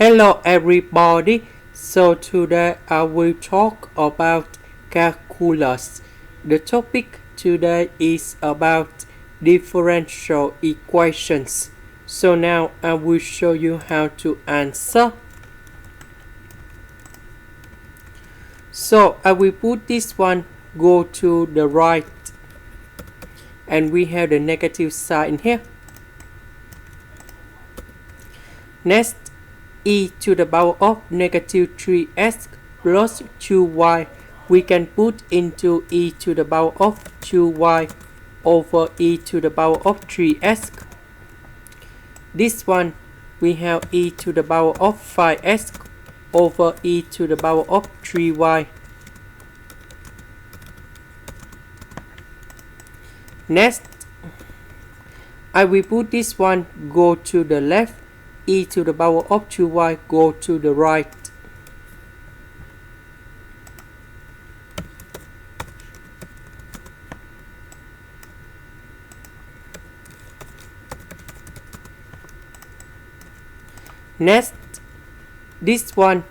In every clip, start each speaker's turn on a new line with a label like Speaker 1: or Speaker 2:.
Speaker 1: Hello everybody, so today I will talk about calculus. The topic today is about differential equations. So now I will show you how to answer. So I will put this one go to the right, and we have the negative sign here. Next, e to the power of negative 3x plus 2y we can put into e to the power of 2y over e to the power of 3x. This one we have e to the power of 5x over e to the power of 3y. Next, I will put this one go to the left, e to the power of 2y go to the right. Next, this one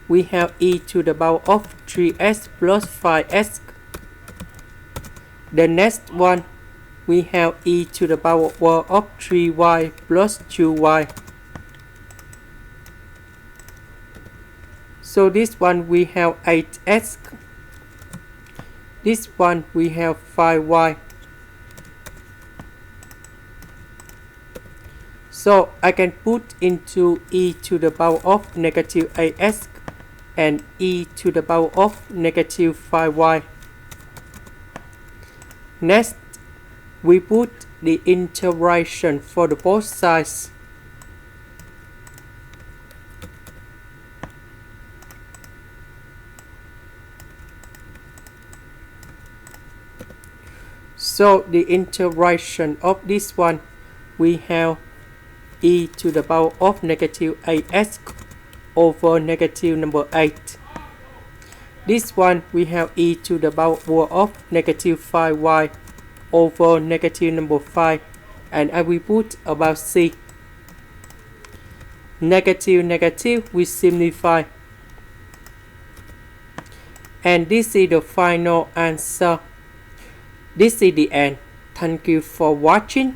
Speaker 1: we have e to the power of 3x plus 5x. The next one we have e to the power of 3y plus 2y. So this one we have 8x. This one we have 5y. So I can put into e to the power of negative 8x and e to the power of negative 5y. Next, we put the integration for the both sides. So the integration of this one we have e to the power of negative 8x over negative number 8. This one we have e to the power of negative 5y over negative number 5, and I will put about c. Negative we simplify. And this is the final answer. This is the end. Thank you for watching.